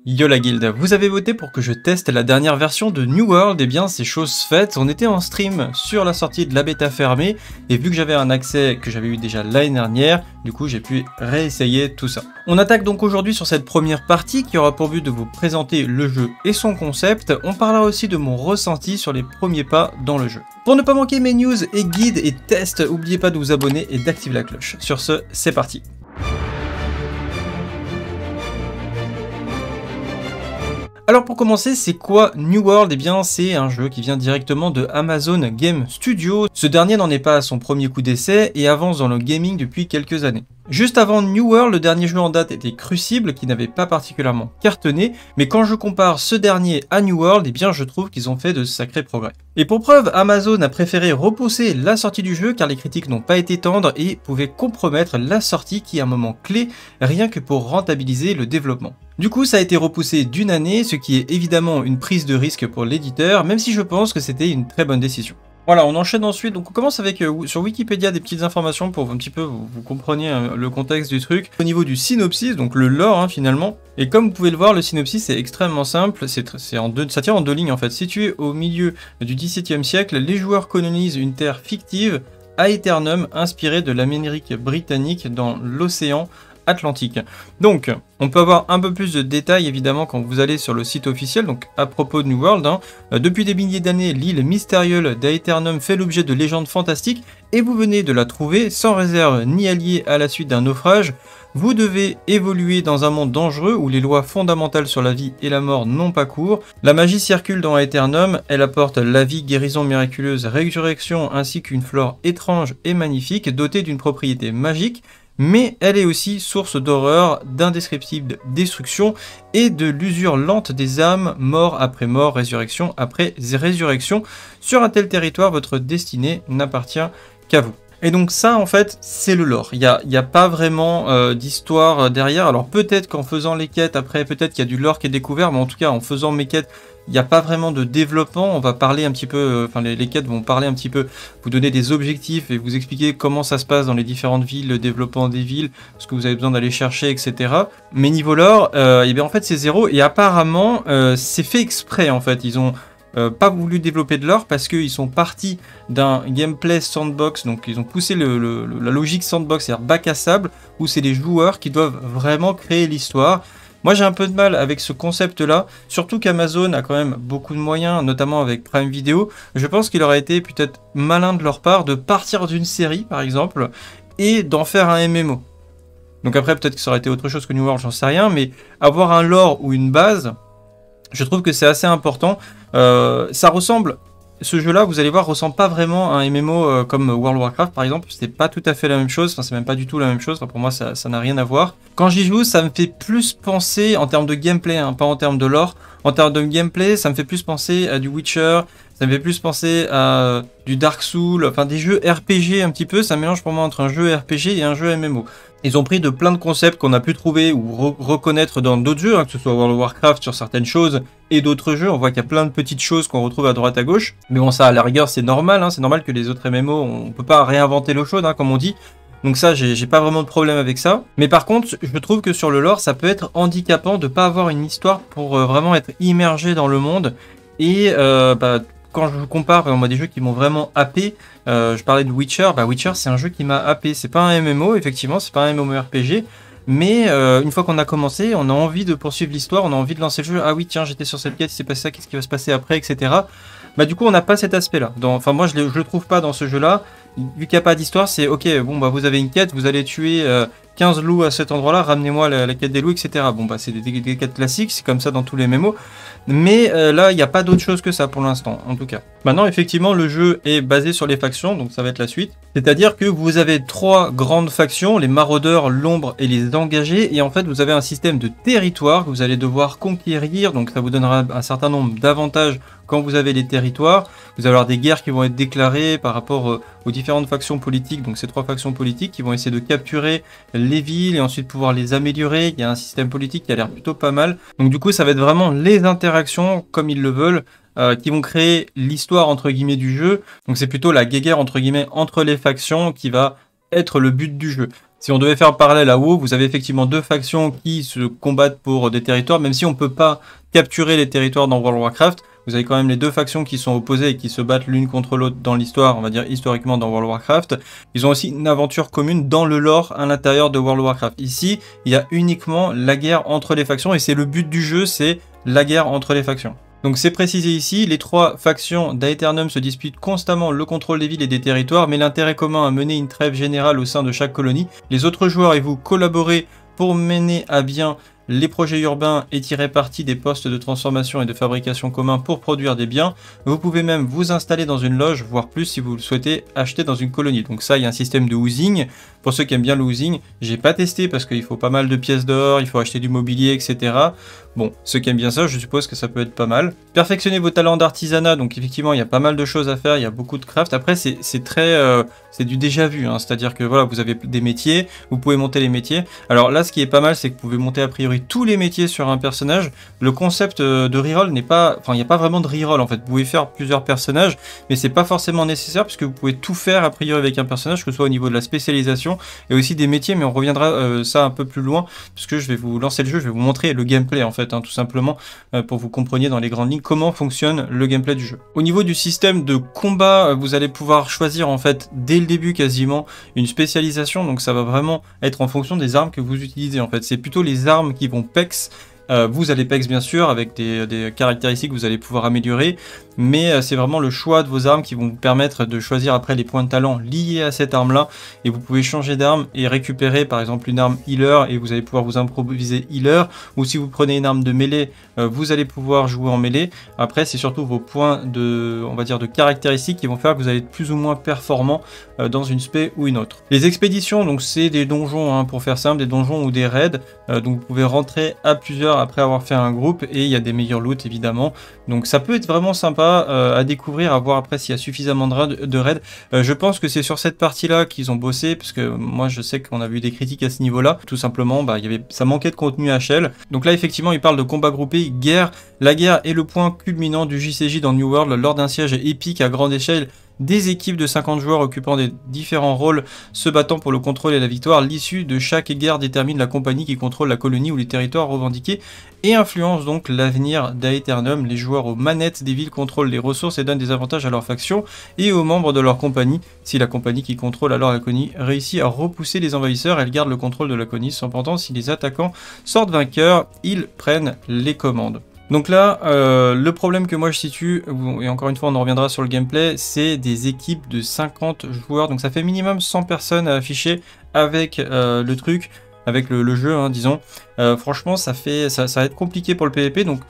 Yo la guilde, vous avez voté pour que je teste la dernière version de New World, et bien c'est chose faite, on était en stream sur la sortie de la bêta fermée, et vu que j'avais un accès que j'avais eu déjà l'année dernière, du coup j'ai pu réessayer tout ça. On attaque donc aujourd'hui sur cette première partie qui aura pour but de vous présenter le jeu et son concept, on parlera aussi de mon ressenti sur les premiers pas dans le jeu. Pour ne pas manquer mes news et guides et tests, n'oubliez pas de vous abonner et d'activer la cloche. Sur ce, c'est parti. Alors pour commencer, c'est quoi New World? Eh bien c'est un jeu qui vient directement de Amazon Game Studio. Ce dernier n'en est pas à son premier coup d'essai et avance dans le gaming depuis quelques années. Juste avant New World, le dernier jeu en date était Crucible, qui n'avait pas particulièrement cartonné, mais quand je compare ce dernier à New World, eh bien je trouve qu'ils ont fait de sacrés progrès. Et pour preuve, Amazon a préféré repousser la sortie du jeu car les critiques n'ont pas été tendres et pouvaient compromettre la sortie qui est un moment clé rien que pour rentabiliser le développement. Du coup, ça a été repoussé d'une année, ce qui est évidemment une prise de risque pour l'éditeur, même si je pense que c'était une très bonne décision. Voilà, on enchaîne ensuite, donc on commence avec sur Wikipédia des petites informations pour un petit peu vous compreniez le contexte du truc. Au niveau du synopsis, donc le lore finalement, et comme vous pouvez le voir, le synopsis est extrêmement simple, ça tient en deux lignes en fait. Situé au milieu du XVIIe siècle, les joueurs colonisent une terre fictive, Aeternum, inspirée de l'Amérique britannique dans l'océan Atlantique. Donc, on peut avoir un peu plus de détails évidemment quand vous allez sur le site officiel, donc à propos de New World. Depuis des milliers d'années, l'île mystérieuse d'Aeternum fait l'objet de légendes fantastiques et vous venez de la trouver sans réserve ni allié à la suite d'un naufrage. Vous devez évoluer dans un monde dangereux où les lois fondamentales sur la vie et la mort n'ont pas cours. La magie circule dans Aeternum, elle apporte la vie, guérison miraculeuse, résurrection ainsi qu'une flore étrange et magnifique dotée d'une propriété magique. Mais elle est aussi source d'horreur, d'indescriptible destruction et de l'usure lente des âmes, mort après mort, résurrection après résurrection. Sur un tel territoire, votre destinée n'appartient qu'à vous. Et donc ça, en fait, c'est le lore. Il y a pas vraiment d'histoire derrière. Alors peut-être qu'en faisant les quêtes, après, peut-être qu'il y a du lore qui est découvert, mais en tout cas, en faisant mes quêtes, il n'y a pas vraiment de développement. On va parler un petit peu, les quêtes vont parler un petit peu, vous donner des objectifs et vous expliquer comment ça se passe dans les différentes villes, le développement des villes, ce que vous avez besoin d'aller chercher, etc. Mais niveau lore, et bien en fait c'est zéro. Et apparemment, c'est fait exprès en fait. Ils ont pas voulu développer de lore parce qu'ils sont partis d'un gameplay sandbox, donc ils ont poussé la logique sandbox, c'est-à-dire bac à sable, où c'est les joueurs qui doivent vraiment créer l'histoire. Moi j'ai un peu de mal avec ce concept-là, surtout qu'Amazon a quand même beaucoup de moyens, notamment avec Prime Video. Je pense qu'il aurait été peut-être malin de leur part de partir d'une série, par exemple, et d'en faire un MMO. Donc après peut-être que ça aurait été autre chose que New World, j'en sais rien, mais avoir un lore ou une base, je trouve que c'est assez important. Ça ressemble... Ce jeu-là, vous allez voir, ressemble pas vraiment à un MMO comme World of Warcraft par exemple. C'est pas tout à fait la même chose, enfin c'est même pas du tout la même chose. Enfin, pour moi, ça n'a rien à voir. Quand j'y joue, ça me fait plus penser en termes de gameplay, pas en termes de lore. En termes de gameplay, ça me fait plus penser à du Witcher, ça me fait plus penser à du Dark Souls, enfin des jeux RPG un petit peu. Ça mélange pour moi entre un jeu RPG et un jeu MMO. Ils ont pris de plein de concepts qu'on a pu trouver ou reconnaître dans d'autres jeux, que ce soit World of Warcraft sur certaines choses et d'autres jeux. On voit qu'il y a plein de petites choses qu'on retrouve à droite à gauche. Mais bon, ça à la rigueur, c'est normal. C'est normal que les autres MMO, on peut pas réinventer l'eau chaude, comme on dit. Donc ça, j'ai pas vraiment de problème avec ça. Mais par contre, je trouve que sur le lore, ça peut être handicapant de pas avoir une histoire pour vraiment être immergé dans le monde. Et quand je compare moi, des jeux qui m'ont vraiment happé, je parlais de Witcher, Witcher c'est un jeu qui m'a happé, c'est pas un MMO effectivement, c'est pas un MMORPG, mais une fois qu'on a commencé, on a envie de poursuivre l'histoire, on a envie de lancer le jeu, ah oui tiens j'étais sur cette quête, il s'est passé ça, qu'est-ce qui va se passer après, etc. Du coup on n'a pas cet aspect là, enfin moi je le trouve pas dans ce jeu là, vu qu'il n'y a pas d'histoire, c'est ok, bon vous avez une quête, vous allez tuer 15 loups à cet endroit là, ramenez-moi la quête des loups, etc. Bon c'est des quêtes classiques, c'est comme ça dans tous les MMO. Mais là, il n'y a pas d'autre chose que ça pour l'instant, en tout cas. Maintenant, effectivement, le jeu est basé sur les factions, donc ça va être la suite. C'est-à-dire que vous avez 3 grandes factions, les maraudeurs, l'ombre et les engagés. Et en fait, vous avez un système de territoire que vous allez devoir conquérir. Donc ça vous donnera un certain nombre d'avantages quand vous avez les territoires. Vous allez avoir des guerres qui vont être déclarées par rapport aux différentes factions politiques. Donc ces 3 factions politiques qui vont essayer de capturer les villes et ensuite pouvoir les améliorer. Il y a un système politique qui a l'air plutôt pas mal. Donc du coup, ça va être vraiment les interactions comme ils le veulent, qui vont créer l'histoire entre guillemets du jeu. Donc c'est plutôt la guéguerre entre guillemets entre les factions qui va être le but du jeu. Si on devait faire un parallèle à WoW, vous avez effectivement deux factions qui se combattent pour des territoires, même si on ne peut pas capturer les territoires dans World of Warcraft. Vous avez quand même les deux factions qui sont opposées et qui se battent l'une contre l'autre dans l'histoire, on va dire historiquement dans World of Warcraft. Ils ont aussi une aventure commune dans le lore à l'intérieur de World of Warcraft. Ici, il y a uniquement la guerre entre les factions et c'est le but du jeu, c'est la guerre entre les factions. Donc c'est précisé ici, les trois factions d'Aeternum se disputent constamment le contrôle des villes et des territoires, mais l'intérêt commun à mener une trêve générale au sein de chaque colonie. Les autres joueurs et vous collaborez pour mener à bien les projets urbains et tirer parti des postes de transformation et de fabrication communs pour produire des biens. Vous pouvez même vous installer dans une loge, voire plus si vous le souhaitez, acheter dans une colonie. Donc ça, il y a un système de housing. Pour ceux qui aiment bien le housing, j'ai pas testé parce qu'il faut pas mal de pièces d'or, il faut acheter du mobilier, etc. Bon, ceux qui aiment bien ça, je suppose que ça peut être pas mal. Perfectionnez vos talents d'artisanat, donc effectivement, il y a pas mal de choses à faire, il y a beaucoup de craft. Après, c'est très... c'est du déjà vu, hein. C'est-à-dire que voilà, vous avez des métiers, vous pouvez monter les métiers. Alors là, ce qui est pas mal, c'est que vous pouvez monter a priori tous les métiers sur un personnage. Le concept de reroll n'est pas... Enfin, il n'y a pas vraiment de reroll en fait. Vous pouvez faire plusieurs personnages, mais c'est pas forcément nécessaire puisque vous pouvez tout faire a priori avec un personnage, que ce soit au niveau de la spécialisation et aussi des métiers, mais on reviendra ça un peu plus loin puisque je vais vous lancer le jeu, je vais vous montrer le gameplay en fait, hein, tout simplement pour que vous compreniez dans les grandes lignes comment fonctionne le gameplay du jeu. Au niveau du système de combat, vous allez pouvoir choisir en fait dès le début quasiment une spécialisation, donc ça va vraiment être en fonction des armes que vous utilisez en fait. C'est plutôt les armes qui vont PEX. Vous allez PEX bien sûr avec des caractéristiques que vous allez pouvoir améliorer, mais c'est vraiment le choix de vos armes qui vont vous permettre de choisir après les points de talent liés à cette arme là, et vous pouvez changer d'arme et récupérer par exemple une arme healer et vous allez pouvoir vous improviser healer, ou si vous prenez une arme de mêlée, vous allez pouvoir jouer en mêlée. Après c'est surtout vos points de, on va dire, de caractéristiques qui vont faire que vous allez être plus ou moins performant dans une spé ou une autre. Les expéditions, donc c'est des donjons, hein, pour faire simple, des donjons ou des raids, donc vous pouvez rentrer à plusieurs après avoir fait un groupe et il y a des meilleurs loots évidemment, donc ça peut être vraiment sympa à découvrir, à voir après s'il y a suffisamment de raids. Je pense que c'est sur cette partie là qu'ils ont bossé, parce que moi je sais qu'on a vu des critiques à ce niveau là, tout simplement ça manquait de contenu HL. Donc là effectivement il parle de combat groupé, guerre. La guerre est le point culminant du JCJ dans New World lors d'un siège épique à grande échelle. Des équipes de 50 joueurs occupant des différents rôles se battant pour le contrôle et la victoire. L'issue de chaque guerre détermine la compagnie qui contrôle la colonie ou les territoires revendiqués et influence donc l'avenir d'Aeternum. Les joueurs aux manettes des villes contrôlent les ressources et donnent des avantages à leur faction et aux membres de leur compagnie. Si la compagnie qui contrôle alors la colonie réussit à repousser les envahisseurs, elle garde le contrôle de la colonie. Cependant, si les attaquants sortent vainqueurs, ils prennent les commandes. Donc là, le problème que moi je situe, et encore une fois on en reviendra sur le gameplay, c'est des équipes de 50 joueurs, donc ça fait minimum 100 personnes à afficher avec le truc, avec le jeu, hein, disons. Franchement ça va être compliqué pour le PvP, donc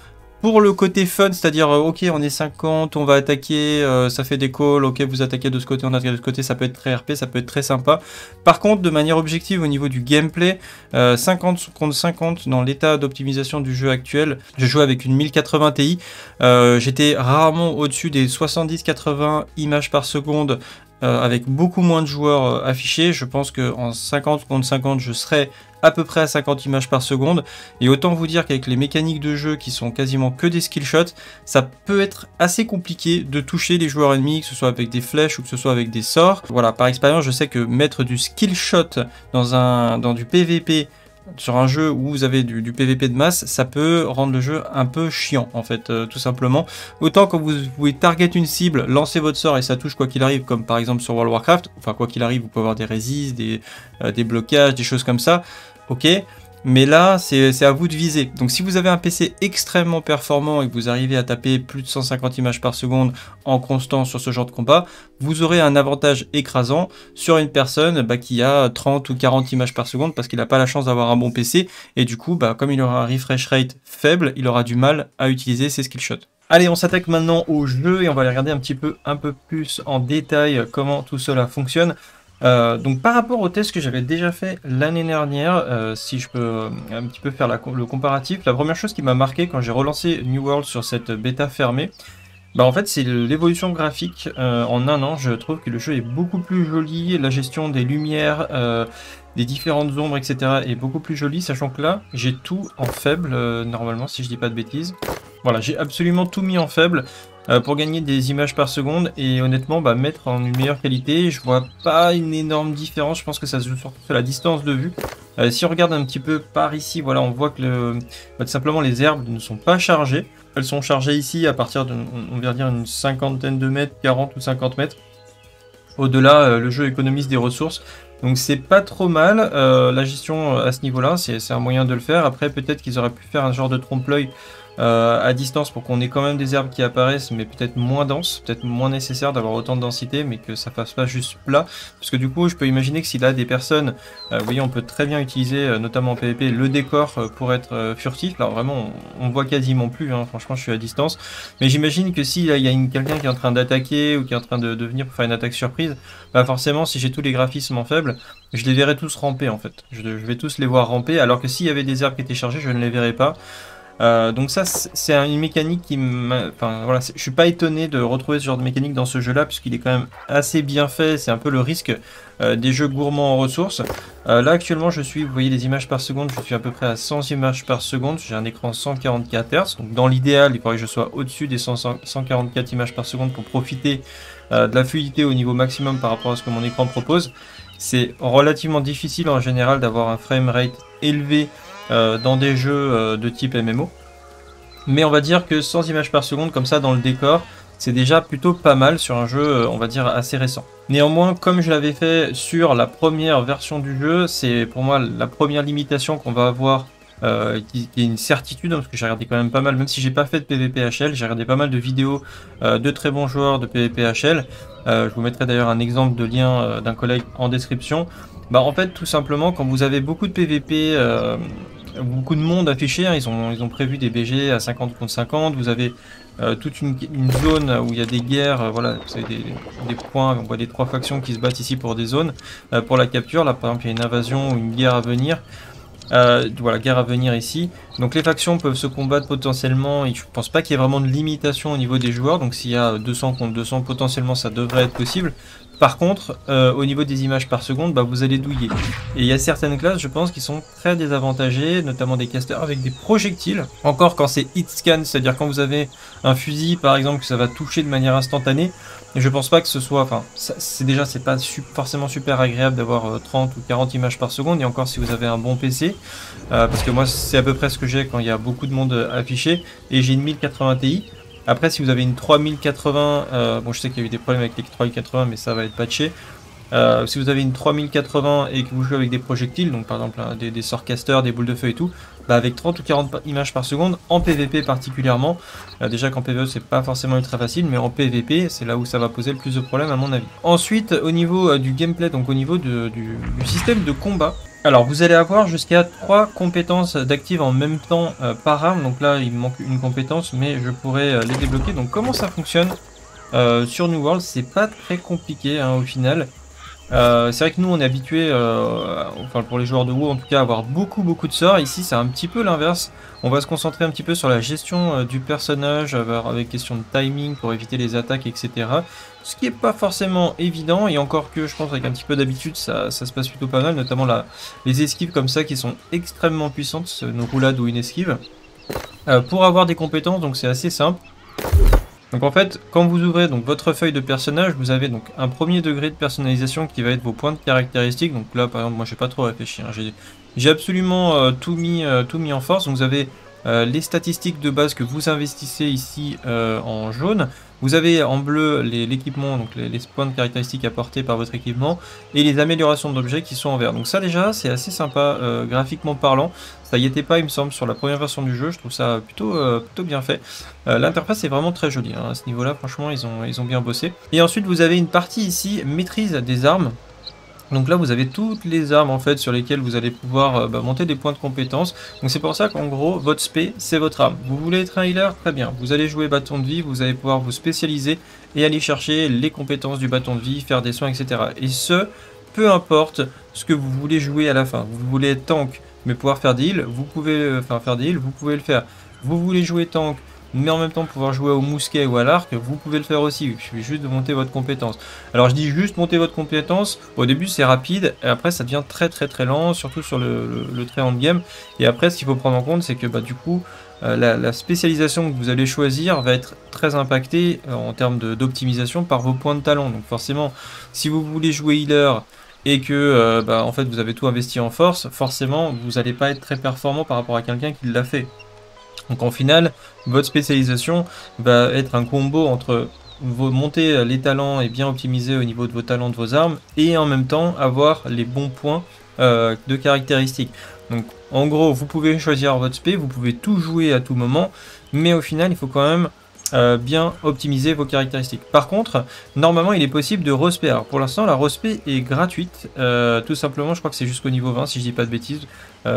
pour le côté fun, c'est-à-dire ok on est 50, on va attaquer, ça fait des calls, ok vous attaquez de ce côté, on attaque de ce côté, ça peut être très RP, ça peut être très sympa. Par contre de manière objective au niveau du gameplay, 50 contre 50 dans l'état d'optimisation du jeu actuel, je joue avec une 1080 Ti, j'étais rarement au-dessus des 70-80 images par seconde, avec beaucoup moins de joueurs affichés. Je pense qu'en 50 contre 50 je serai à peu près à 50 images par seconde, et autant vous dire qu'avec les mécaniques de jeu qui sont quasiment que des skill shots, ça peut être assez compliqué de toucher les joueurs ennemis, que ce soit avec des flèches ou que ce soit avec des sorts. Voilà, par expérience je sais que mettre du skill shot dans du PVP sur un jeu où vous avez du PVP de masse, ça peut rendre le jeu un peu chiant en fait, tout simplement. Autant quand vous pouvez target une cible, lancer votre sort et ça touche quoi qu'il arrive, comme par exemple sur World of Warcraft, enfin quoi qu'il arrive vous pouvez avoir des résists, des blocages, des choses comme ça, ok. Mais là, c'est à vous de viser. Donc si vous avez un PC extrêmement performant et que vous arrivez à taper plus de 150 images par seconde en constant sur ce genre de combat, vous aurez un avantage écrasant sur une personne qui a 30 ou 40 images par seconde parce qu'il n'a pas la chance d'avoir un bon PC. Et du coup, comme il aura un refresh rate faible, il aura du mal à utiliser ses skillshots. Allez, on s'attaque maintenant au jeu et on va aller regarder un peu plus en détail comment tout cela fonctionne. Donc par rapport au test que j'avais déjà fait l'année dernière, si je peux un petit peu faire le comparatif, la première chose qui m'a marqué quand j'ai relancé New World sur cette bêta fermée, en fait c'est l'évolution graphique. En un an je trouve que le jeu est beaucoup plus joli, la gestion des lumières, des différentes ombres, etc. est beaucoup plus jolie, sachant que là j'ai tout en faible normalement si je dis pas de bêtises. Voilà, j'ai absolument tout mis en faible pour gagner des images par seconde et honnêtement mettre en une meilleure qualité. Je vois pas une énorme différence, je pense que ça se joue surtout sur la distance de vue. Si on regarde un petit peu par ici, voilà, on voit que tout simplement les herbes ne sont pas chargées. Elles sont chargées ici à partir de, on va dire, une cinquantaine de mètres, 40 ou 50 mètres. Au-delà, le jeu économise des ressources. Donc c'est pas trop mal, la gestion à ce niveau-là, c'est un moyen de le faire. Après, peut-être qu'ils auraient pu faire un genre de trompe-l'œil à distance pour qu'on ait quand même des herbes qui apparaissent, mais peut-être moins denses, peut-être moins nécessaire d'avoir autant de densité, mais que ça fasse pas juste plat. Parce que du coup, je peux imaginer que s'il a des personnes, vous voyez, on peut très bien utiliser, notamment en PvP, le décor pour être furtif. Alors vraiment, on voit quasiment plus, hein, franchement, je suis à distance. Mais j'imagine que s'il y a quelqu'un qui est en train d'attaquer ou qui est en train de venir pour faire une attaque surprise, bah forcément, si j'ai tous les graphismes en faible, je les verrai tous ramper en fait. Je vais tous les voir ramper, alors que s'il y avait des herbes qui étaient chargées, je ne les verrais pas. Donc ça, c'est une mécanique qui m'a... Enfin voilà, je suis pas étonné de retrouver ce genre de mécanique dans ce jeu-là, puisqu'il est quand même assez bien fait. C'est un peu le risque des jeux gourmands en ressources. Là actuellement, vous voyez les images par seconde, je suis à peu près à 100 images par seconde. J'ai un écran 144 Hz, donc dans l'idéal, il faudrait que je sois au-dessus des 144 images par seconde pour profiter de la fluidité au niveau maximum par rapport à ce que mon écran propose. C'est relativement difficile en général d'avoir un framerate élevé dans des jeux de type MMO. Mais on va dire que 100 images par seconde comme ça dans le décor, c'est déjà plutôt pas mal sur un jeu, on va dire, assez récent. Néanmoins, comme je l'avais fait sur la première version du jeu, c'est pour moi la première limitation qu'on va avoir, qui est une certitude, parce que j'ai regardé quand même pas mal, même si j'ai pas fait de PvP-HL, j'ai regardé pas mal de vidéos de très bons joueurs de PvP-HL. Je vous mettrai d'ailleurs un exemple de lien d'un collègue en description. Bah en fait, tout simplement, quand vous avez beaucoup de PvP, beaucoup de monde affiché, hein, ils ont prévu des BG à 50 contre 50, vous avez toute une zone où il y a des guerres, voilà, vous avez des points, on voit les 3 factions qui se battent ici pour des zones, pour la capture. Là par exemple il y a une invasion ou une guerre à venir. Voilà, guerre à venir ici. Donc les factions peuvent se combattre potentiellement, et je pense pas qu'il y ait vraiment de limitation au niveau des joueurs, donc s'il y a 200 contre 200, potentiellement ça devrait être possible. Par contre, au niveau des images par seconde, vous allez douiller. Et il y a certaines classes, je pense, qui sont très désavantagées, notamment des casters avec des projectiles. Encore quand c'est hit scan, c'est-à-dire quand vous avez un fusil, par exemple, que ça va toucher de manière instantanée. Et je pense pas que ce soit, enfin, c'est pas forcément super agréable d'avoir 30 ou 40 images par seconde, et encore si vous avez un bon PC, parce que moi c'est à peu près ce que j'ai quand il y a beaucoup de monde affiché, et j'ai une 1080 Ti. Après, si vous avez une 3080, bon, je sais qu'il y a eu des problèmes avec les 3080, mais ça va être patché. Si vous avez une 3080 et que vous jouez avec des projectiles, donc par exemple des sortcasters, des boules de feu et tout, avec 30 ou 40 images par seconde, en PVP particulièrement, déjà qu'en PVE c'est pas forcément ultra facile, mais en PVP c'est là où ça va poser le plus de problèmes à mon avis. Ensuite, au niveau du gameplay, donc au niveau du système de combat, alors vous allez avoir jusqu'à 3 compétences d'active en même temps par arme, donc là il me manque une compétence, mais je pourrais les débloquer. Donc comment ça fonctionne sur New World, c'est pas très compliqué hein, au final. C'est vrai que nous on est habitué, enfin pour les joueurs de WoW en tout cas, à avoir beaucoup de sorts. Ici c'est un petit peu l'inverse. On va se concentrer un petit peu sur la gestion du personnage, avec question de timing pour éviter les attaques, etc. Ce qui est pas forcément évident, et encore que je pense avec un petit peu d'habitude ça se passe plutôt pas mal, notamment les esquives comme ça qui sont extrêmement puissantes, une roulade ou une esquive. Pour avoir des compétences, donc c'est assez simple. Donc en fait, quand vous ouvrez donc votre feuille de personnage, vous avez donc un premier degré de personnalisation qui va être vos points de caractéristiques. Donc là, par exemple, moi, j'ai pas trop réfléchi. Hein. J'ai absolument tout mis en force. Donc vous avez les statistiques de base que vous investissez ici en jaune. Vous avez en bleu l'équipement, donc les points de caractéristiques apportés par votre équipement, et les améliorations d'objets qui sont en vert. Donc ça déjà, c'est assez sympa graphiquement parlant. Ça y était pas, il me semble, sur la première version du jeu. Je trouve ça plutôt bien fait. L'interface est vraiment très jolie. Hein. À ce niveau-là, franchement, ils ont bien bossé. Et ensuite, vous avez une partie ici, maîtrise des armes. Donc là vous avez toutes les armes en fait sur lesquelles vous allez pouvoir monter des points de compétence. Donc c'est pour ça qu'en gros votre spé c'est votre arme. Vous voulez être un healer, très bien. Vous allez jouer bâton de vie, vous allez pouvoir vous spécialiser et aller chercher les compétences du bâton de vie, faire des soins, etc. Et ce, peu importe ce que vous voulez jouer à la fin. Vous voulez être tank mais pouvoir faire des heals, vous pouvez faire des heals, vous pouvez le faire. Vous voulez jouer tank mais en même temps pouvoir jouer au mousquet ou à l'arc, vous pouvez le faire aussi. Il suffit juste de monter votre compétence. Alors je dis juste monter votre compétence, au début c'est rapide, et après ça devient très lent, surtout sur le très end game. Et après ce qu'il faut prendre en compte, c'est que du coup, la spécialisation que vous allez choisir va être très impactée en termes d'optimisation par vos points de talent. Donc forcément, si vous voulez jouer healer et que en fait vous avez tout investi en force, forcément vous n'allez pas être très performant par rapport à quelqu'un qui l'a fait. Donc en final, votre spécialisation va être un combo entre monter les talents et bien optimiser au niveau de vos talents, de vos armes, et en même temps avoir les bons points de caractéristiques. Donc en gros, vous pouvez choisir votre spé, vous pouvez tout jouer à tout moment, mais au final, il faut quand même bien optimiser vos caractéristiques. Par contre, normalement, il est possible de respé. Alors pour l'instant, la respé est gratuite, tout simplement, je crois que c'est jusqu'au niveau 20, si je dis pas de bêtises.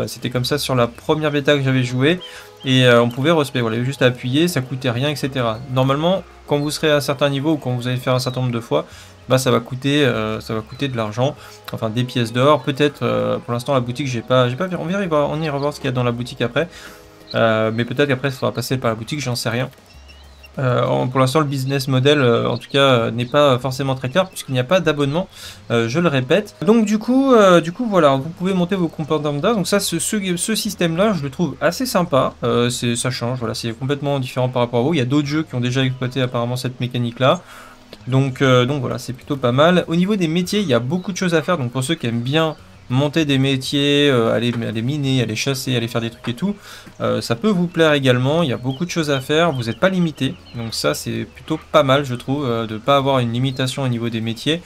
C'était comme ça sur la première bêta que j'avais joué, et on pouvait respé, voilà, juste à appuyer, ça coûtait rien, etc. Normalement, quand vous serez à un certain niveau, ou quand vous allez faire un certain nombre de fois, bah ça va coûter de l'argent, enfin des pièces d'or, peut-être, pour l'instant la boutique, j'ai pas vu, on ira voir ce qu'il y a dans la boutique après, mais peut-être qu'après il faudra passer par la boutique, j'en sais rien. Pour l'instant, le business model, en tout cas, n'est pas forcément très clair puisqu'il n'y a pas d'abonnement, je le répète. Donc du coup, voilà, vous pouvez monter vos comportements d'âme. Donc ça, ce système-là, je le trouve assez sympa. Ça change, voilà, c'est complètement différent par rapport à vous. Il y a d'autres jeux qui ont déjà exploité apparemment cette mécanique-là. Donc voilà, c'est plutôt pas mal. Au niveau des métiers, il y a beaucoup de choses à faire. Donc pour ceux qui aiment bien monter des métiers, aller miner, aller chasser, aller faire des trucs et tout, ça peut vous plaire également. Il y a beaucoup de choses à faire, vous n'êtes pas limité, donc ça c'est plutôt pas mal, je trouve, de ne pas avoir une limitation au niveau des métiers.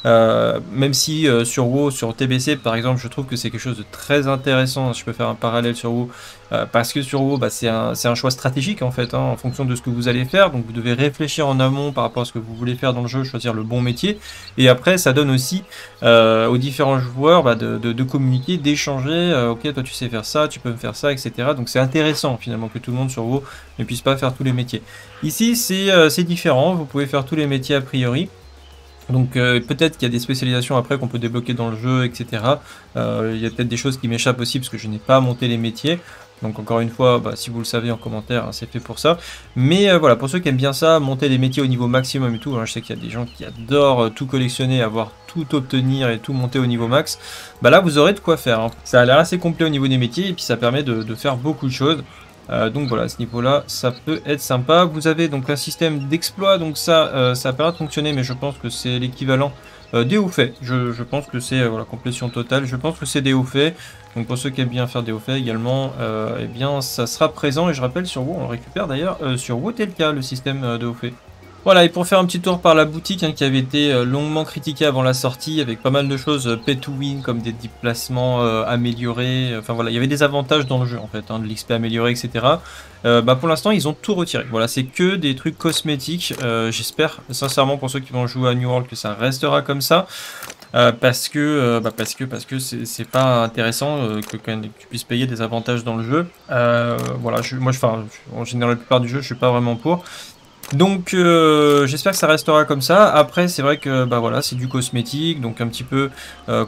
Même si sur WoW, sur TBC par exemple, je trouve que c'est quelque chose de très intéressant. Je peux faire un parallèle sur WoW, parce que sur WoW, c'est un choix stratégique en fait, hein, en fonction de ce que vous allez faire. Donc vous devez réfléchir en amont par rapport à ce que vous voulez faire dans le jeu, choisir le bon métier. Et après, ça donne aussi aux différents joueurs de communiquer, d'échanger. Ok, toi tu sais faire ça, tu peux me faire ça, etc. Donc c'est intéressant finalement que tout le monde sur WoW ne puisse pas faire tous les métiers. Ici, c'est différent. Vous pouvez faire tous les métiers a priori. Donc peut-être qu'il y a des spécialisations après qu'on peut débloquer dans le jeu, etc. Il y a peut-être des choses qui m'échappent aussi parce que je n'ai pas monté les métiers. Donc encore une fois, si vous le savez en commentaire, hein, c'est fait pour ça. Mais voilà, pour ceux qui aiment bien ça, monter les métiers au niveau maximum et tout, hein, je sais qu'il y a des gens qui adorent tout collectionner, avoir tout obtenir et tout monter au niveau max. Là vous aurez de quoi faire, hein. Ça a l'air assez complet au niveau des métiers et puis ça permet de faire beaucoup de choses. Donc voilà, à ce niveau-là, ça peut être sympa. Vous avez donc un système d'exploit, donc ça a pas l'air de fonctionner, mais je pense que c'est l'équivalent des hauts faits. Je pense que c'est voilà, complétion totale. Je pense que c'est des hauts faits. Donc pour ceux qui aiment bien faire des hauts faits également, eh bien ça sera présent. Et je rappelle sur WoW, on le récupère d'ailleurs sur WoTLK, le système de hauts faits. Voilà, et pour faire un petit tour par la boutique, hein, qui avait été longuement critiquée avant la sortie, avec pas mal de choses pay to win, comme des déplacements améliorés, enfin voilà, il y avait des avantages dans le jeu en fait, hein, de l'XP amélioré, etc. Pour l'instant, ils ont tout retiré. Voilà, c'est que des trucs cosmétiques. J'espère sincèrement pour ceux qui vont jouer à New World que ça restera comme ça. Parce que c'est pas intéressant que tu puisses payer des avantages dans le jeu. Voilà, en général, la plupart du jeu, je suis pas vraiment pour. Donc j'espère que ça restera comme ça. Après c'est vrai que voilà, c'est du cosmétique, donc un petit peu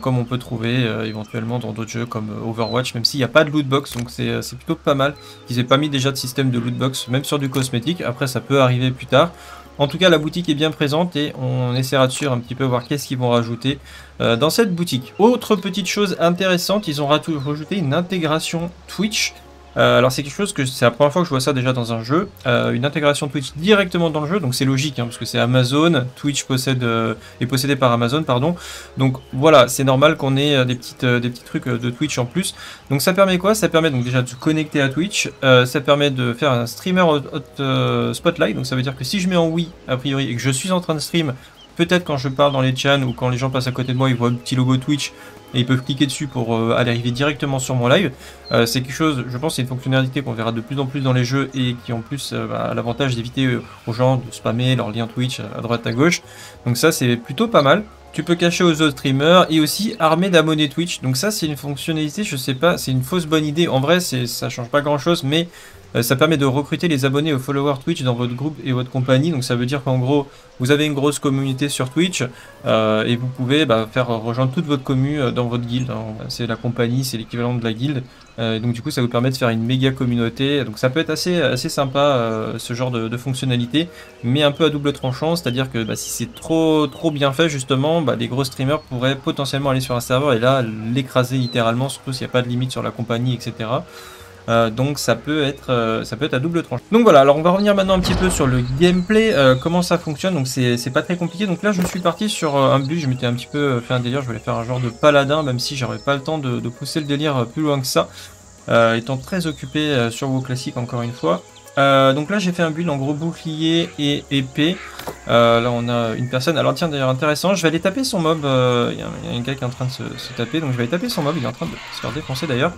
comme on peut trouver éventuellement dans d'autres jeux comme Overwatch, même s'il n'y a pas de lootbox, donc c'est plutôt pas mal qu'ils aient pas mis déjà de système de lootbox, même sur du cosmétique. Après ça peut arriver plus tard. En tout cas la boutique est bien présente et on essaiera de suivre un petit peu, voir qu'est-ce qu'ils vont rajouter dans cette boutique. Autre petite chose intéressante, ils ont rajouté une intégration Twitch. Alors c'est quelque chose que c'est la première fois que je vois ça déjà dans un jeu, une intégration Twitch directement dans le jeu, donc c'est logique hein, parce que c'est Amazon, Twitch est possédé par Amazon, pardon, donc voilà, c'est normal qu'on ait des petits trucs de Twitch en plus. Donc ça permet quoi? Ça permet donc déjà de se connecter à Twitch, ça permet de faire un streamer spotlight, donc ça veut dire que si je mets en oui a priori et que je suis en train de stream, peut-être quand je parle dans les chans ou quand les gens passent à côté de moi, ils voient un petit logo Twitch et ils peuvent cliquer dessus pour aller arriver directement sur mon live. C'est quelque chose, je pense, c'est une fonctionnalité qu'on verra de plus en plus dans les jeux et qui en plus a l'avantage d'éviter aux gens de spammer leur lien Twitch à droite à gauche. Donc ça c'est plutôt pas mal. Tu peux cacher aux autres streamers et aussi armer d'abonnés Twitch. Donc ça c'est une fonctionnalité, je sais pas, c'est une fausse bonne idée. En vrai ça change pas grand chose, mais ça permet de recruter les abonnés aux followers Twitch dans votre groupe et votre compagnie. Donc ça veut dire qu'en gros, vous avez une grosse communauté sur Twitch et vous pouvez faire rejoindre toute votre commu dans votre guilde. C'est la compagnie, c'est l'équivalent de la guilde. Donc du coup, ça vous permet de faire une méga communauté. Donc ça peut être assez sympa ce genre de fonctionnalité, mais un peu à double tranchant. C'est-à-dire que si c'est trop bien fait justement, les gros streamers pourraient potentiellement aller sur un serveur et là l'écraser littéralement, surtout s'il n'y a pas de limite sur la compagnie, etc. Donc ça peut être à double tranche. Donc voilà, alors on va revenir maintenant un petit peu sur le gameplay, comment ça fonctionne. Donc c'est pas très compliqué. Donc là je suis parti sur un but, je m'étais un petit peu fait un délire, je voulais faire un genre de paladin, même si j'aurais pas le temps de pousser le délire plus loin que ça, étant très occupé sur WoW classique encore une fois. Donc là j'ai fait un build en gros bouclier et épée. Là on a une personne, alors tiens d'ailleurs intéressant, je vais aller taper son mob, il y a un gars qui est en train de se taper, donc je vais aller taper son mob, il est en train de se faire défoncer d'ailleurs.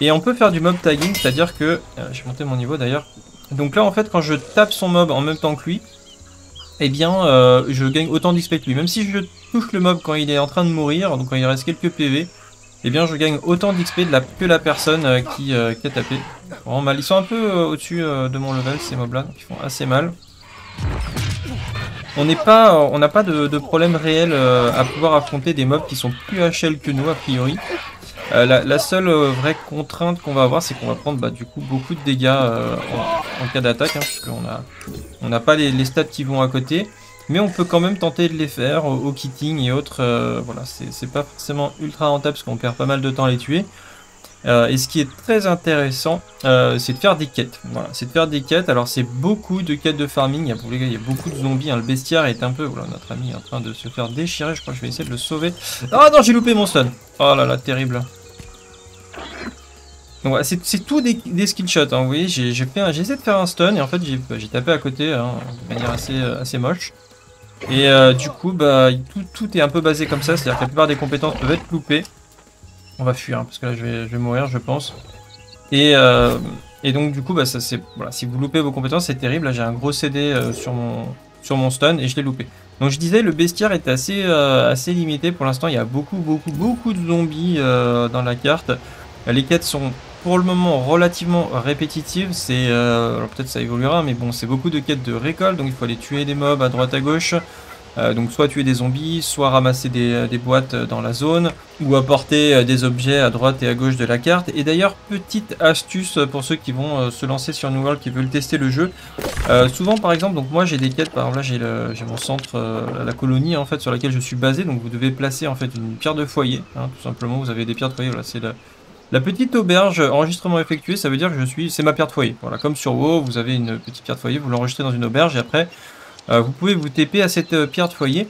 Et on peut faire du mob tagging, c'est-à-dire que, j'ai monté mon niveau d'ailleurs, donc là en fait quand je tape son mob en même temps que lui, eh bien je gagne autant d'XP que lui, même si je touche le mob quand il est en train de mourir, donc quand il reste quelques PV, eh bien je gagne autant d'XP que la personne qui a tapé. Vraiment mal. Ils sont un peu au-dessus de mon level ces mobs là, donc ils font assez mal. On n'a pas de problème réel à pouvoir affronter des mobs qui sont plus HL que nous a priori. La seule vraie contrainte qu'on va avoir, c'est qu'on va prendre du coup beaucoup de dégâts en cas d'attaque, hein, parce qu'on n'a pas les stats qui vont à côté. Mais on peut quand même tenter de les faire au kitting et autres. Voilà, c'est pas forcément ultra rentable parce qu'on perd pas mal de temps à les tuer. Et ce qui est très intéressant, c'est de faire des quêtes. Voilà, c'est de faire des quêtes. Alors c'est beaucoup de quêtes de farming. Les gars, il y a beaucoup de zombies. Hein. Le bestiaire est un peu... Voilà, notre ami est en train de se faire déchirer. Je crois que je vais essayer de le sauver. Ah non, j'ai loupé mon stun. Oh là là, terrible. Donc voilà, c'est tout des skill shots. Hein. Vous voyez, j'ai essayé de faire un stun et en fait j'ai tapé à côté hein, de manière assez moche. Et du coup, tout est un peu basé comme ça. C'est-à-dire que la plupart des compétences peuvent être loupées. On va fuir, hein, parce que là je vais mourir, je pense. Et donc du coup, voilà, si vous loupez vos compétences, c'est terrible. Là j'ai un gros CD sur mon stun et je l'ai loupé. Donc je disais, le bestiaire est assez limité pour l'instant. Il y a beaucoup de zombies dans la carte. Les quêtes sont pour le moment relativement répétitives. Alors peut-être ça évoluera, mais bon, c'est beaucoup de quêtes de récolte. Donc il faut aller tuer des mobs à droite à gauche. Donc soit tuer des zombies, soit ramasser des boîtes dans la zone, ou apporter des objets à droite et à gauche de la carte. Et d'ailleurs, petite astuce pour ceux qui vont se lancer sur New World, qui veulent tester le jeu. Souvent par exemple, donc moi j'ai des quêtes, par exemple là j'ai mon centre, la colonie en fait sur laquelle je suis basé, donc vous devez placer en fait une pierre de foyer, hein, tout simplement, vous avez des pierres de foyer, voilà, c'est la petite auberge, enregistrement effectué, ça veut dire que c'est ma pierre de foyer. Voilà, comme sur WoW, vous avez une petite pierre de foyer, vous l'enregistrez dans une auberge et après... vous pouvez vous TP à cette pierre de foyer.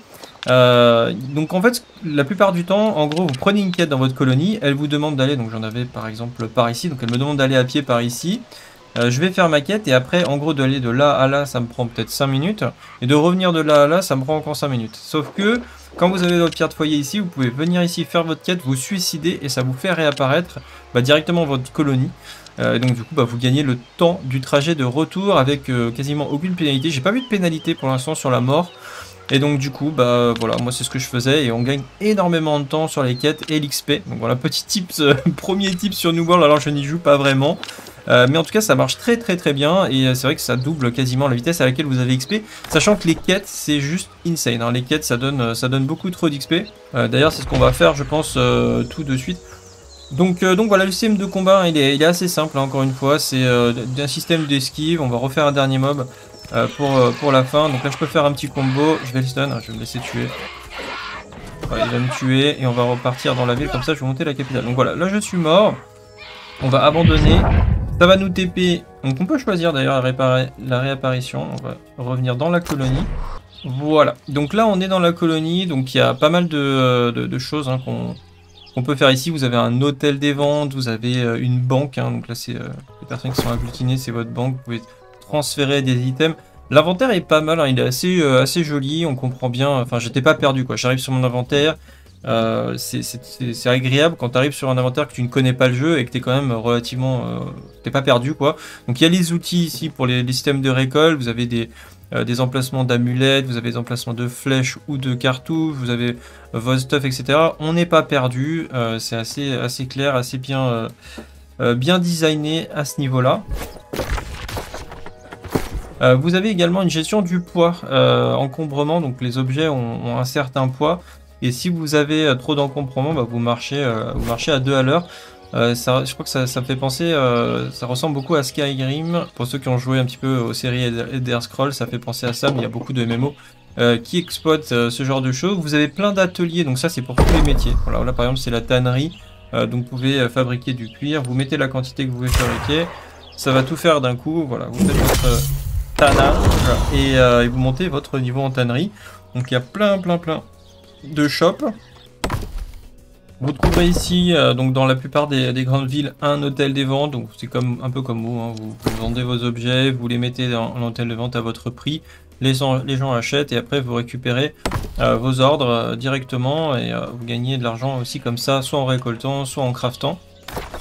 Donc en fait, la plupart du temps, en gros, vous prenez une quête dans votre colonie, elle vous demande d'aller, donc j'en avais par exemple par ici, donc elle me demande d'aller à pied par ici. Je vais faire ma quête et après, en gros, d'aller de là à là, ça me prend peut-être 5 minutes. Et de revenir de là à là, ça me prend encore 5 minutes. Sauf que, quand vous avez votre pierre de foyer ici, vous pouvez venir ici faire votre quête, vous suicider et ça vous fait réapparaître directement votre colonie. Donc du coup vous gagnez le temps du trajet de retour avec quasiment aucune pénalité. J'ai pas vu de pénalité pour l'instant sur la mort. Et donc du coup voilà, moi c'est ce que je faisais et on gagne énormément de temps sur les quêtes et l'XP. Donc voilà, petit tips, premier tip sur New World, alors je n'y joue pas vraiment. Mais en tout cas ça marche très bien et c'est vrai que ça double quasiment la vitesse à laquelle vous avez XP. Sachant que les quêtes c'est juste insane, hein. Les quêtes ça donne beaucoup trop d'XP. D'ailleurs c'est ce qu'on va faire je pense tout de suite. Donc voilà, le système de combat il est assez simple hein, encore une fois, c'est un système d'esquive, on va refaire un dernier mob pour la fin. Donc là je peux faire un petit combo, je vais le stun, hein, je vais me laisser tuer. Voilà, il va me tuer et on va repartir dans la ville, comme ça je vais monter la capitale. Donc voilà, là je suis mort, on va abandonner, ça va nous TP, donc on peut choisir d'ailleurs la réapparition, on va revenir dans la colonie. Voilà, donc là on est dans la colonie, donc il y a pas mal de choses hein, qu'on peut faire ici. Vous avez un hôtel des ventes, vous avez une banque, hein, donc là c'est les personnes qui sont agglutinées, c'est votre banque, vous pouvez transférer des items. L'inventaire est pas mal, hein, il est assez joli, on comprend bien, enfin j'étais pas perdu quoi, j'arrive sur mon inventaire, c'est agréable quand tu arrives sur un inventaire que tu ne connais pas le jeu et que tu es quand même relativement, t'es pas perdu quoi. Donc il y a les outils ici pour les systèmes de récolte, vous avez des emplacements d'amulettes, vous avez des emplacements de flèches ou de cartouches, vous avez votre stuff, etc. On n'est pas perdu, c'est assez clair, assez bien designé à ce niveau-là. Vous avez également une gestion du poids, encombrement, donc les objets ont un certain poids, et si vous avez trop d'encombrement, vous marchez à 2 à l'heure. Je crois que ça me fait penser, ça ressemble beaucoup à Skyrim. Pour ceux qui ont joué un petit peu aux séries Elder Scrolls, ça fait penser à ça, mais il y a beaucoup de MMO qui exploitent ce genre de choses. Vous avez plein d'ateliers, donc ça c'est pour tous les métiers. Voilà, là par exemple c'est la tannerie. Donc vous pouvez fabriquer du cuir, vous mettez la quantité que vous voulez fabriquer, ça va tout faire d'un coup, voilà, vous faites votre tannage et vous montez votre niveau en tannerie. Donc il y a plein de shops. Vous trouverez ici, donc dans la plupart des grandes villes, un hôtel des ventes. Donc c'est un peu comme vous, hein. Vous vendez vos objets, vous les mettez dans l'hôtel de vente à votre prix. Les gens achètent et après vous récupérez vos ordres directement et vous gagnez de l'argent aussi comme ça, soit en récoltant, soit en craftant.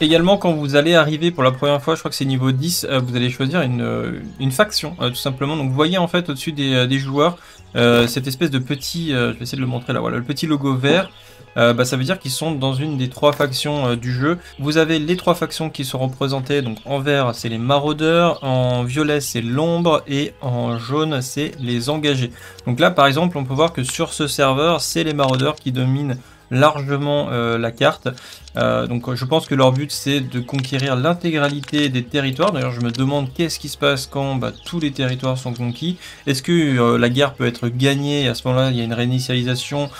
Également, quand vous allez arriver pour la première fois, je crois que c'est niveau 10, vous allez choisir une faction, tout simplement. Donc vous voyez en fait au-dessus des joueurs, cette espèce de petit, je vais essayer de le montrer là, voilà, le petit logo vert. Ça veut dire qu'ils sont dans une des 3 factions du jeu. Vous avez les 3 factions qui sont représentées, donc en vert c'est les maraudeurs, en violet c'est l'ombre et en jaune c'est les engagés. Donc là par exemple on peut voir que sur ce serveur c'est les maraudeurs qui dominent largement la carte. Donc je pense que leur but c'est de conquérir l'intégralité des territoires. D'ailleurs je me demande qu'est-ce qui se passe quand tous les territoires sont conquis. Est-ce que la guerre peut être gagnée et à ce moment là il y a une réinitialisation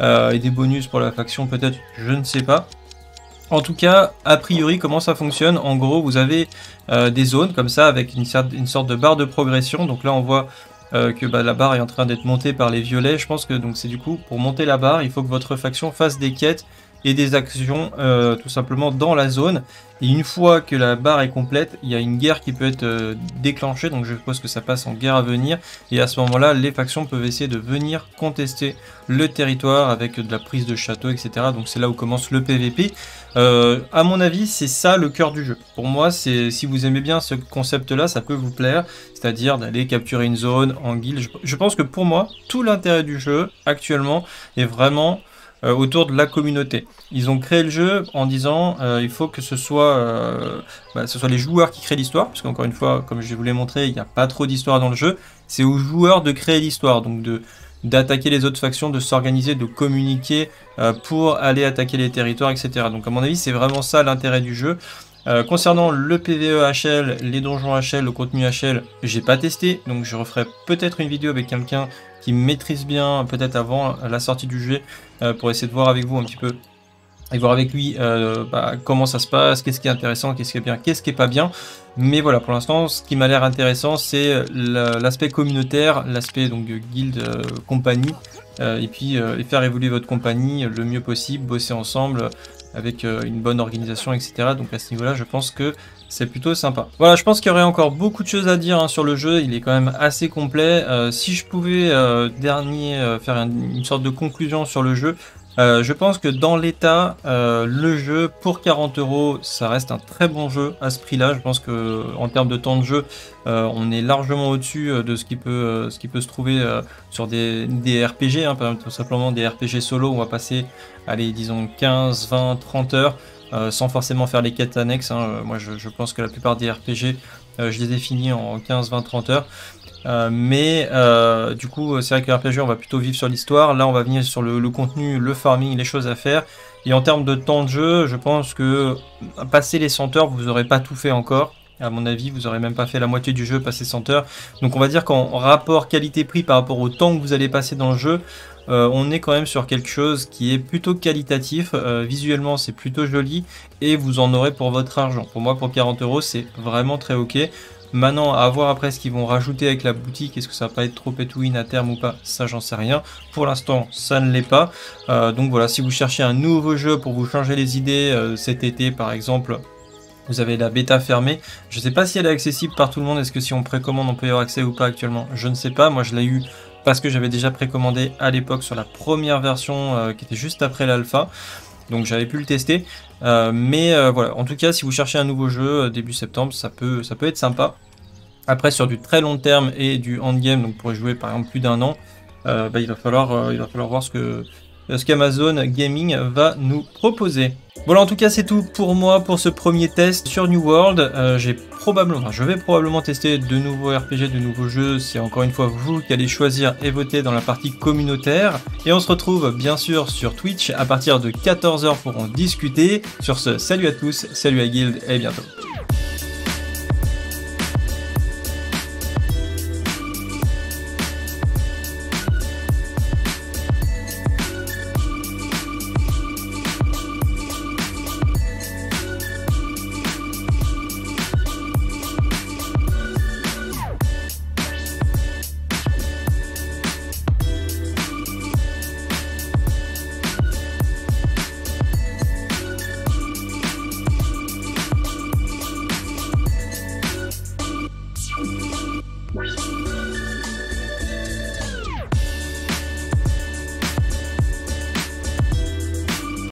et des bonus pour la faction peut-être, je ne sais pas. En tout cas, a priori, comment ça fonctionne? En gros, vous avez des zones comme ça avec une sorte de barre de progression. Donc là, on voit que la barre est en train d'être montée par les violets. Je pense que donc c'est du coup, pour monter la barre, il faut que votre faction fasse des quêtes et des actions tout simplement dans la zone. Et une fois que la barre est complète, il y a une guerre qui peut être déclenchée. Donc je suppose que ça passe en guerre à venir. Et à ce moment-là, les factions peuvent essayer de venir contester le territoire avec de la prise de château, etc. Donc c'est là où commence le PVP. À mon avis, c'est ça le cœur du jeu. Pour moi, si vous aimez bien ce concept-là, ça peut vous plaire. C'est-à-dire d'aller capturer une zone en guilde. Je pense que pour moi, tout l'intérêt du jeu actuellement est vraiment autour de la communauté. Ils ont créé le jeu en disant il faut que ce soit les joueurs qui créent l'histoire, parce qu'encore une fois, comme je vous l'ai montré, il n'y a pas trop d'histoire dans le jeu. C'est aux joueurs de créer l'histoire, donc d'attaquer les autres factions, de s'organiser, de communiquer pour aller attaquer les territoires, etc. Donc à mon avis, c'est vraiment ça l'intérêt du jeu. Concernant le PvE HL, les donjons HL, le contenu HL, j'ai pas testé, donc je referai peut-être une vidéo avec quelqu'un qui maîtrise bien, peut-être avant la sortie du jeu, pour essayer de voir avec vous un petit peu, et voir avec lui comment ça se passe, qu'est-ce qui est intéressant, qu'est-ce qui est bien, qu'est-ce qui est pas bien. Mais voilà, pour l'instant, ce qui m'a l'air intéressant, c'est l'aspect communautaire, l'aspect donc guild, compagnie, et puis faire évoluer votre compagnie le mieux possible, bosser ensemble avec une bonne organisation, etc. Donc à ce niveau-là, je pense que c'est plutôt sympa. Voilà, je pense qu'il y aurait encore beaucoup de choses à dire sur le jeu, il est quand même assez complet. Si je pouvais faire une sorte de conclusion sur le jeu, je pense que dans l'état, le jeu pour 40 €, ça reste un très bon jeu à ce prix-là. Je pense que en termes de temps de jeu, on est largement au-dessus de ce qui peut se trouver sur des RPG, hein, par exemple tout simplement des RPG solo. On va passer, allez, disons 15, 20, 30 heures. Sans forcément faire les quêtes annexes, hein. Moi je pense que la plupart des RPG, je les ai finis en 15, 20, 30 heures. Du coup c'est vrai que RPG on va plutôt vivre sur l'histoire. Là on va venir sur le contenu, le farming, les choses à faire. Et en termes de temps de jeu, je pense que passer les 100 heures, vous n'aurez pas tout fait encore. À mon avis, vous n'aurez même pas fait la moitié du jeu passer 100 heures. Donc on va dire qu'en rapport qualité-prix par rapport au temps que vous allez passer dans le jeu, on est quand même sur quelque chose qui est plutôt qualitatif. Visuellement, c'est plutôt joli et vous en aurez pour votre argent. Pour moi, pour 40 €, c'est vraiment très ok. Maintenant, à voir après ce qu'ils vont rajouter avec la boutique. Est-ce que ça va pas être trop pay to win à terme ou pas? Ça, j'en sais rien. Pour l'instant, ça ne l'est pas. Donc voilà, si vous cherchez un nouveau jeu pour vous changer les idées cet été, par exemple, vous avez la bêta fermée. Je ne sais pas si elle est accessible par tout le monde. Est-ce que si on précommande, on peut y avoir accès ou pas actuellement? Je ne sais pas. Moi, je l'ai eu parce que j'avais déjà précommandé à l'époque sur la première version qui était juste après l'alpha. Donc j'avais pu le tester. Voilà. En tout cas, si vous cherchez un nouveau jeu début septembre, ça peut être sympa. Après, sur du très long terme et du endgame, donc pour y jouer par exemple plus d'un an, il va falloir voir ce qu'Amazon Gaming va nous proposer. Voilà, en tout cas c'est tout pour moi pour ce premier test sur New World. Je vais probablement tester de nouveaux RPG, de nouveaux jeux. C'est encore une fois vous qui allez choisir et voter dans la partie communautaire. Et on se retrouve bien sûr sur Twitch à partir de 14 h pour en discuter. Sur ce, salut à tous, salut à Guild et bientôt.